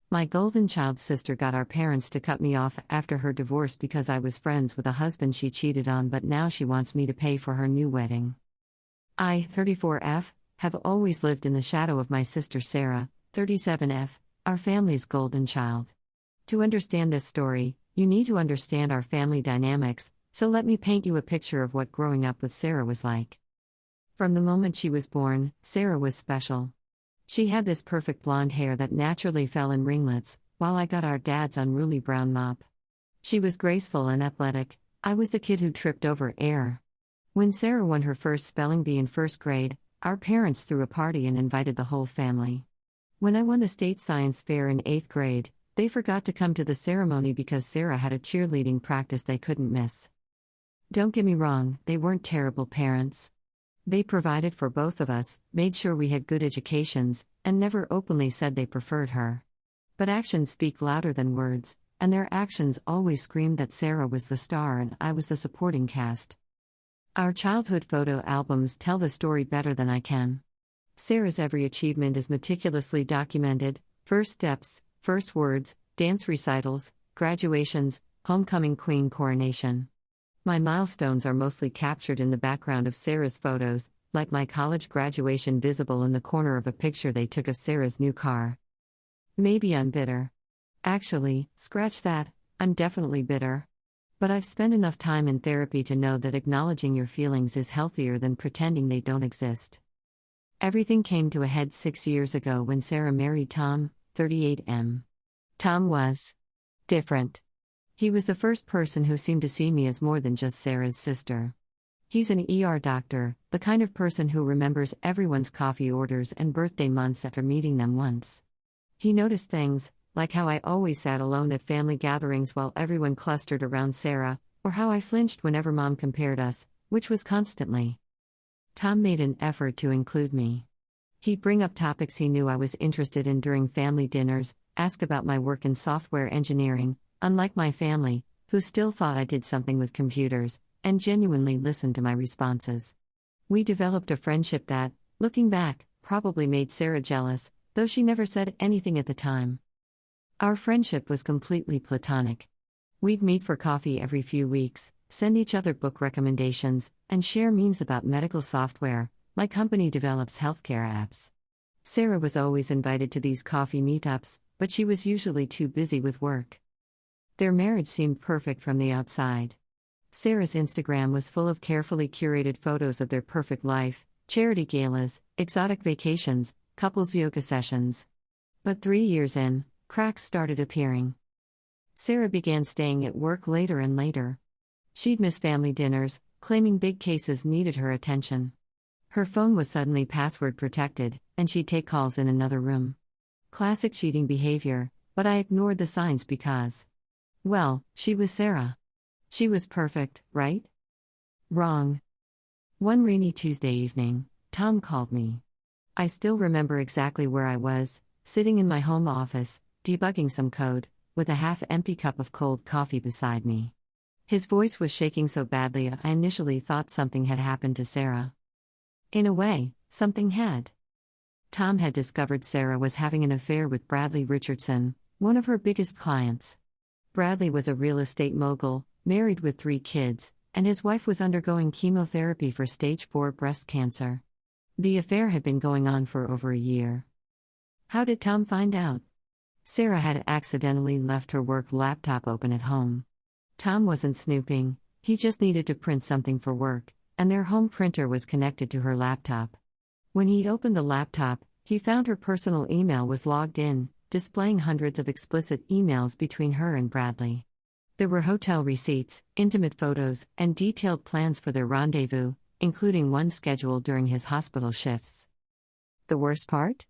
My golden child sister got our parents to cut me off after her divorce because I was friends with a husband she cheated on, but now she wants me to pay for her new wedding. I, 34F, have always lived in the shadow of my sister Sarah, 37F, our family's golden child. To understand this story, you need to understand our family dynamics, so let me paint you a picture of what growing up with Sarah was like. From the moment she was born, Sarah was special. She had this perfect blonde hair that naturally fell in ringlets, while I got our dad's unruly brown mop. She was graceful and athletic. I was the kid who tripped over air. When Sarah won her first spelling bee in first grade, our parents threw a party and invited the whole family. When I won the state science fair in 8th grade, they forgot to come to the ceremony because Sarah had a cheerleading practice they couldn't miss. Don't get me wrong, they weren't terrible parents. They provided for both of us, made sure we had good educations, and never openly said they preferred her. But actions speak louder than words, and their actions always screamed that Sarah was the star and I was the supporting cast. Our childhood photo albums tell the story better than I can. Sarah's every achievement is meticulously documented: first steps, first words, dance recitals, graduations, homecoming queen coronation. My milestones are mostly captured in the background of Sarah's photos, like my college graduation visible in the corner of a picture they took of Sarah's new car. Maybe I'm bitter. Actually, scratch that, I'm definitely bitter. But I've spent enough time in therapy to know that acknowledging your feelings is healthier than pretending they don't exist. Everything came to a head 6 years ago when Sarah married Tom, 38M. Tom was different. He was the first person who seemed to see me as more than just Sarah's sister. He's an ER doctor, the kind of person who remembers everyone's coffee orders and birthday months after meeting them once. He noticed things, like how I always sat alone at family gatherings while everyone clustered around Sarah, or how I flinched whenever Mom compared us, which was constantly. Tom made an effort to include me. He'd bring up topics he knew I was interested in during family dinners, ask about my work in software engineering, unlike my family, who still thought I did something with computers, and genuinely listened to my responses. We developed a friendship that, looking back, probably made Sarah jealous, though she never said anything at the time. Our friendship was completely platonic. We'd meet for coffee every few weeks, send each other book recommendations, and share memes about medical software. My company develops healthcare apps. Sarah was always invited to these coffee meetups, but she was usually too busy with work. Their marriage seemed perfect from the outside. Sarah's Instagram was full of carefully curated photos of their perfect life, charity galas, exotic vacations, couples yoga sessions. But 3 years in, cracks started appearing. Sarah began staying at work later and later. She'd miss family dinners, claiming big cases needed her attention. Her phone was suddenly password protected, and she'd take calls in another room. Classic cheating behavior, but I ignored the signs because, well, she was Sarah. She was perfect, right? Wrong. One rainy Tuesday evening, Tom called me. I still remember exactly where I was, sitting in my home office, debugging some code, with a half-empty cup of cold coffee beside me. His voice was shaking so badly I initially thought something had happened to Sarah. In a way, something had. Tom had discovered Sarah was having an affair with Bradley Richardson, one of her biggest clients. Bradley was a real estate mogul, married with 3 kids, and his wife was undergoing chemotherapy for stage 4 breast cancer. The affair had been going on for over a year. How did Tom find out? Sarah had accidentally left her work laptop open at home. Tom wasn't snooping, he just needed to print something for work, and their home printer was connected to her laptop. When he opened the laptop, he found her personal email was logged in, displaying hundreds of explicit emails between her and Bradley. There were hotel receipts, intimate photos, and detailed plans for their rendezvous, including one scheduled during his hospital shifts. The worst part?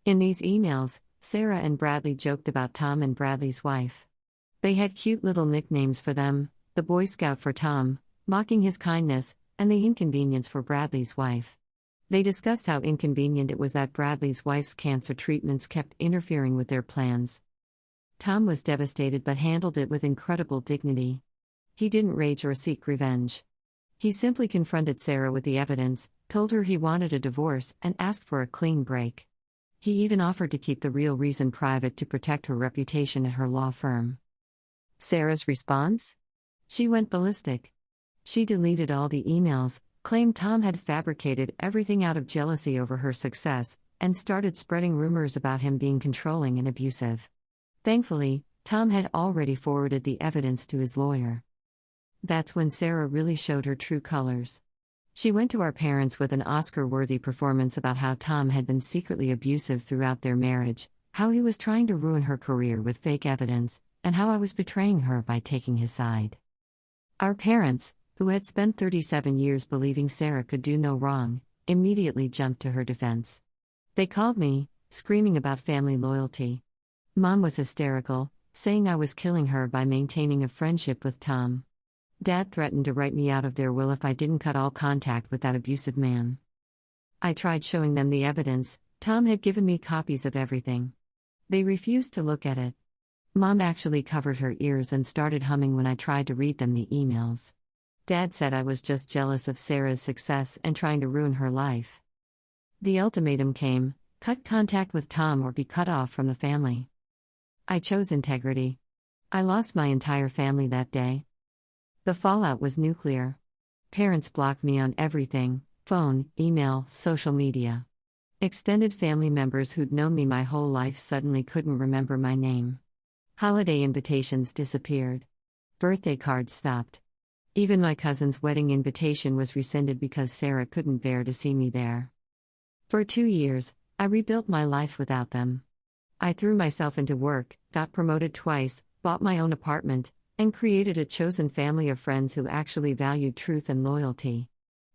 In these emails, Sarah and Bradley joked about Tom and Bradley's wife. They had cute little nicknames for them, the Boy Scout for Tom, mocking his kindness, and the Inconvenience for Bradley's wife. They discussed how inconvenient it was that Bradley's wife's cancer treatments kept interfering with their plans. Tom was devastated but handled it with incredible dignity. He didn't rage or seek revenge. He simply confronted Sarah with the evidence, told her he wanted a divorce, and asked for a clean break. He even offered to keep the real reason private to protect her reputation at her law firm. Sarah's response? She went ballistic. She deleted all the emails, claimed Tom had fabricated everything out of jealousy over her success, and started spreading rumors about him being controlling and abusive. Thankfully, Tom had already forwarded the evidence to his lawyer. That's when Sarah really showed her true colors. She went to our parents with an Oscar-worthy performance about how Tom had been secretly abusive throughout their marriage, how he was trying to ruin her career with fake evidence, and how I was betraying her by taking his side. Our parents, who had spent 37 years believing Sarah could do no wrong, immediately jumped to her defense. They called me, screaming about family loyalty. Mom was hysterical, saying I was killing her by maintaining a friendship with Tom. Dad threatened to write me out of their will if I didn't cut all contact with that abusive man. I tried showing them the evidence. Tom had given me copies of everything. They refused to look at it. Mom actually covered her ears and started humming when I tried to read them the emails. Dad said I was just jealous of Sarah's success and trying to ruin her life. The ultimatum came: cut contact with Tom or be cut off from the family. I chose integrity. I lost my entire family that day. The fallout was nuclear. Parents blocked me on everything: phone, email, social media. Extended family members who'd known me my whole life suddenly couldn't remember my name. Holiday invitations disappeared. Birthday cards stopped. Even my cousin's wedding invitation was rescinded because Sarah couldn't bear to see me there. For 2 years, I rebuilt my life without them. I threw myself into work, got promoted twice, bought my own apartment, and created a chosen family of friends who actually valued truth and loyalty.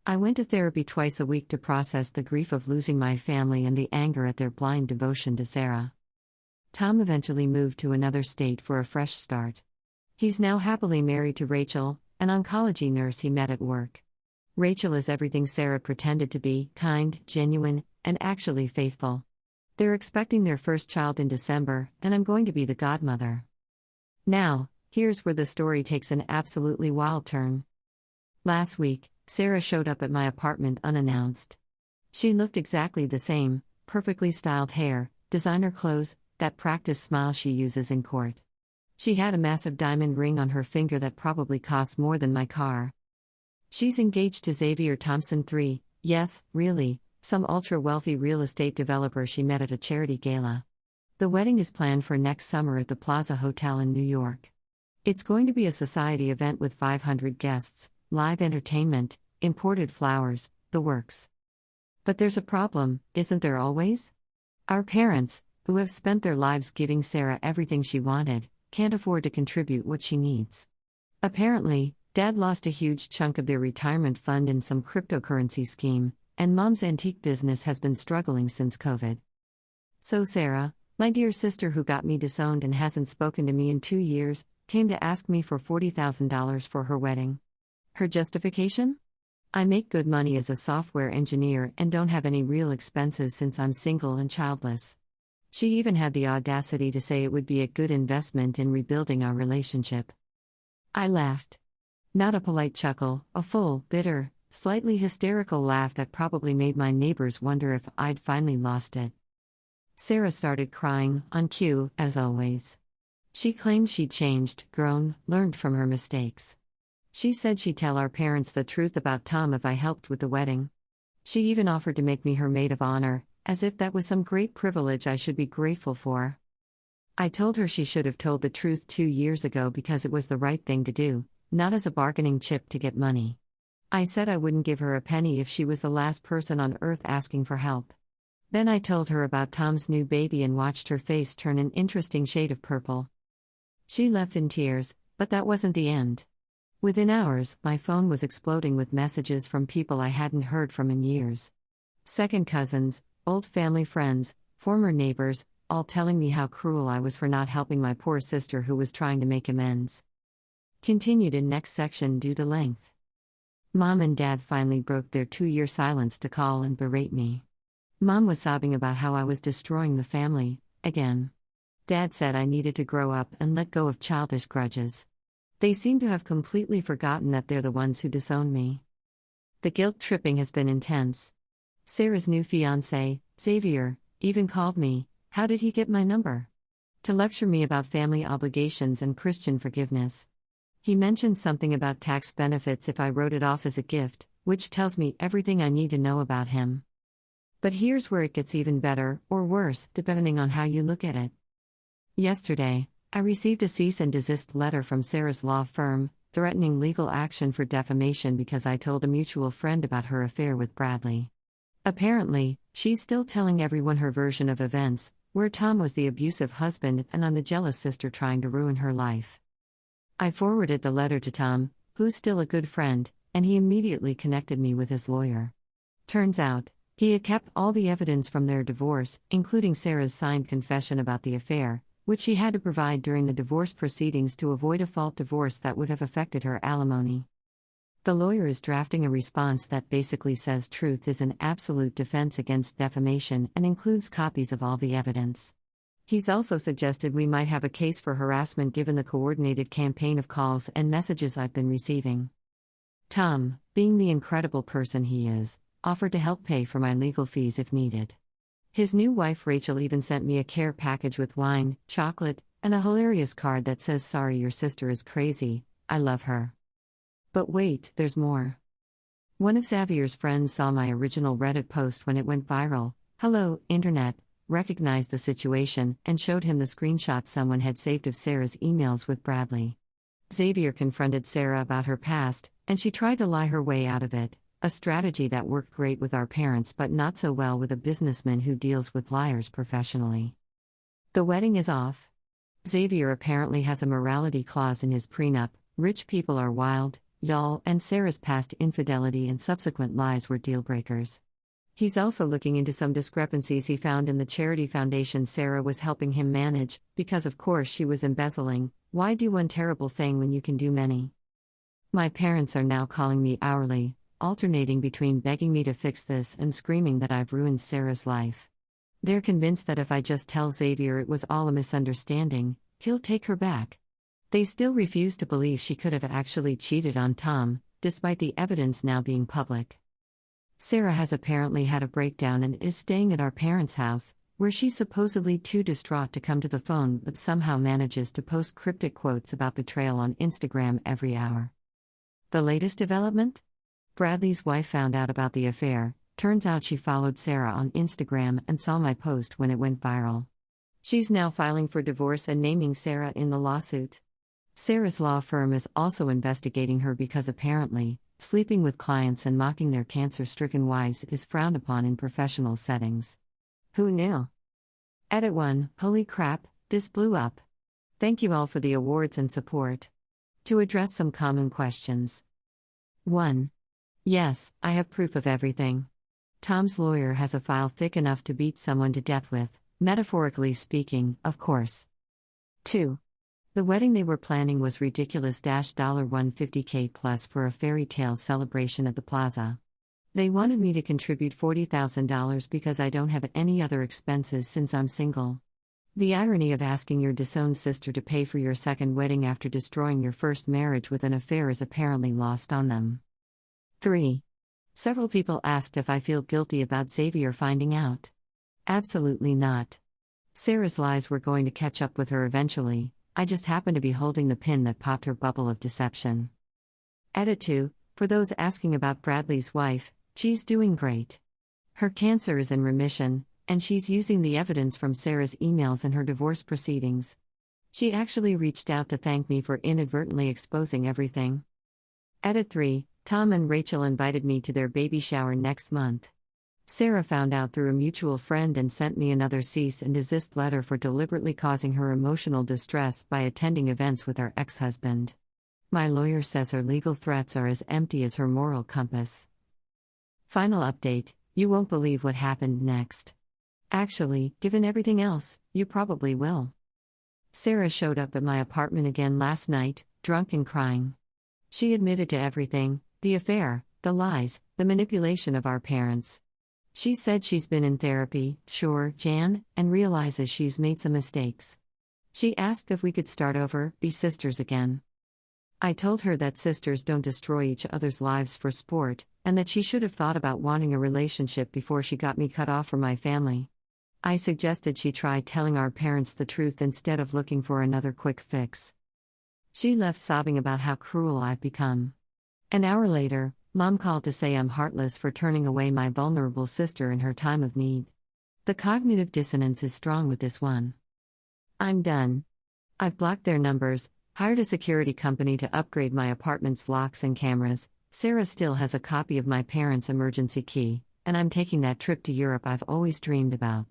I went to therapy twice a week to process the grief of losing my family and the anger at their blind devotion to Sarah. Tom eventually moved to another state for a fresh start. He's now happily married to Rachel, an oncology nurse he met at work. Rachel is everything Sarah pretended to be: kind, genuine, and actually faithful. They're expecting their first child in December, and I'm going to be the godmother. Now, here's where the story takes an absolutely wild turn. Last week, Sarah showed up at my apartment unannounced. She looked exactly the same: perfectly styled hair, designer clothes, that practiced smile she uses in court. She had a massive diamond ring on her finger that probably cost more than my car. She's engaged to Xavier Thompson III, yes, really, some ultra-wealthy real estate developer she met at a charity gala. The wedding is planned for next summer at the Plaza Hotel in New York. It's going to be a society event with 500 guests, live entertainment, imported flowers, the works. But there's a problem, isn't there always? Our parents, who have spent their lives giving Sarah everything she wanted, can't afford to contribute what she needs. Apparently, Dad lost a huge chunk of their retirement fund in some cryptocurrency scheme, and Mom's antique business has been struggling since COVID. So Sarah, my dear sister who got me disowned and hasn't spoken to me in 2 years, came to ask me for $40,000 for her wedding. Her justification? I make good money as a software engineer and don't have any real expenses since I'm single and childless. She even had the audacity to say it would be a good investment in rebuilding our relationship. I laughed. Not a polite chuckle, a full, bitter, slightly hysterical laugh that probably made my neighbors wonder if I'd finally lost it. Sarah started crying, on cue, as always. She claimed she'd changed, grown, learned from her mistakes. She said she'd tell our parents the truth about Tom if I helped with the wedding. She even offered to make me her maid of honor, as if that was some great privilege I should be grateful for. I told her she should have told the truth 2 years ago because it was the right thing to do, not as a bargaining chip to get money. I said I wouldn't give her a penny if she was the last person on earth asking for help. Then I told her about Tom's new baby and watched her face turn an interesting shade of purple. She left in tears, but that wasn't the end. Within hours, my phone was exploding with messages from people I hadn't heard from in years. Second cousins, old family friends, former neighbors, all telling me how cruel I was for not helping my poor sister who was trying to make amends. Continued in next section due to length. Mom and Dad finally broke their 2-year silence to call and berate me. Mom was sobbing about how I was destroying the family, again. Dad said I needed to grow up and let go of childish grudges. They seem to have completely forgotten that they're the ones who disowned me. The guilt tripping has been intense. Sarah's new fiancé, Xavier, even called me. How did he get my number? To lecture me about family obligations and Christian forgiveness. He mentioned something about tax benefits if I wrote it off as a gift, which tells me everything I need to know about him. But here's where it gets even better, or worse, depending on how you look at it. Yesterday, I received a cease and desist letter from Sarah's law firm, threatening legal action for defamation because I told a mutual friend about her affair with Bradley. Apparently, she's still telling everyone her version of events, where Tom was the abusive husband and I'm the jealous sister trying to ruin her life. I forwarded the letter to Tom, who's still a good friend, and he immediately connected me with his lawyer. Turns out, he had kept all the evidence from their divorce, including Sarah's signed confession about the affair, which she had to provide during the divorce proceedings to avoid a fault divorce that would have affected her alimony. The lawyer is drafting a response that basically says truth is an absolute defense against defamation and includes copies of all the evidence. He's also suggested we might have a case for harassment given the coordinated campaign of calls and messages I've been receiving. Tom, being the incredible person he is, offered to help pay for my legal fees if needed. His new wife Rachel even sent me a care package with wine, chocolate, and a hilarious card that says, "Sorry your sister is crazy, I love her." But wait, there's more. One of Xavier's friends saw my original Reddit post when it went viral. Hello, Internet, recognized the situation, and showed him the screenshot someone had saved of Sarah's emails with Bradley. Xavier confronted Sarah about her past, and she tried to lie her way out of it. A strategy that worked great with our parents but not so well with a businessman who deals with liars professionally. The wedding is off. Xavier apparently has a morality clause in his prenup. Rich people are wild, y'all, and Sarah's past infidelity and subsequent lies were deal breakers. He's also looking into some discrepancies he found in the charity foundation Sarah was helping him manage, because of course she was embezzling. Why do one terrible thing when you can do many? My parents are now calling me hourly, alternating between begging me to fix this and screaming that I've ruined Sarah's life. They're convinced that if I just tell Xavier it was all a misunderstanding, he'll take her back. They still refuse to believe she could have actually cheated on Tom, despite the evidence now being public. Sarah has apparently had a breakdown and is staying at our parents' house, where she's supposedly too distraught to come to the phone but somehow manages to post cryptic quotes about betrayal on Instagram every hour. The latest development? Bradley's wife found out about the affair. Turns out she followed Sarah on Instagram and saw my post when it went viral. She's now filing for divorce and naming Sarah in the lawsuit. Sarah's law firm is also investigating her because apparently, sleeping with clients and mocking their cancer-stricken wives is frowned upon in professional settings. Who knew? Edit 1. Holy crap, this blew up. Thank you all for the awards and support. To address some common questions. 1. Yes, I have proof of everything. Tom's lawyer has a file thick enough to beat someone to death with, metaphorically speaking, of course. 2. The wedding they were planning was ridiculous $150K plus for a fairy tale celebration at the plaza. They wanted me to contribute $40,000 because I don't have any other expenses since I'm single. The irony of asking your disowned sister to pay for your second wedding after destroying your first marriage with an affair is apparently lost on them. 3. Several people asked if I feel guilty about Xavier finding out. Absolutely not. Sarah's lies were going to catch up with her eventually. I just happened to be holding the pin that popped her bubble of deception. Edit 2. For those asking about Bradley's wife, she's doing great. Her cancer is in remission, and she's using the evidence from Sarah's emails in her divorce proceedings. She actually reached out to thank me for inadvertently exposing everything. Edit 3. Tom and Rachel invited me to their baby shower next month. Sarah found out through a mutual friend and sent me another cease and desist letter for deliberately causing her emotional distress by attending events with her ex-husband. My lawyer says her legal threats are as empty as her moral compass. Final update: you won't believe what happened next. Actually, given everything else, you probably will. Sarah showed up at my apartment again last night, drunk and crying. She admitted to everything: the affair, the lies, the manipulation of our parents. She said she's been in therapy, sure, Jan, and realizes she's made some mistakes. She asked if we could start over, be sisters again. I told her that sisters don't destroy each other's lives for sport, and that she should have thought about wanting a relationship before she got me cut off from my family. I suggested she try telling our parents the truth instead of looking for another quick fix. She left sobbing about how cruel I've become. An hour later, Mom called to say I'm heartless for turning away my vulnerable sister in her time of need. The cognitive dissonance is strong with this one. I'm done. I've blocked their numbers, hired a security company to upgrade my apartment's locks and cameras. Sarah still has a copy of my parents' emergency key, and I'm taking that trip to Europe I've always dreamed about.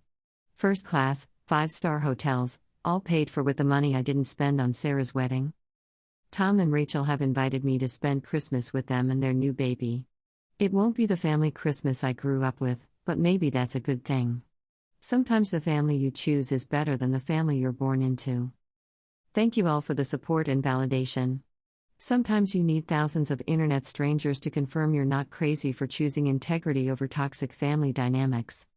First class, 5-star hotels, all paid for with the money I didn't spend on Sarah's wedding. Tom and Rachel have invited me to spend Christmas with them and their new baby. It won't be the family Christmas I grew up with, but maybe that's a good thing. Sometimes the family you choose is better than the family you're born into. Thank you all for the support and validation. Sometimes you need thousands of internet strangers to confirm you're not crazy for choosing integrity over toxic family dynamics.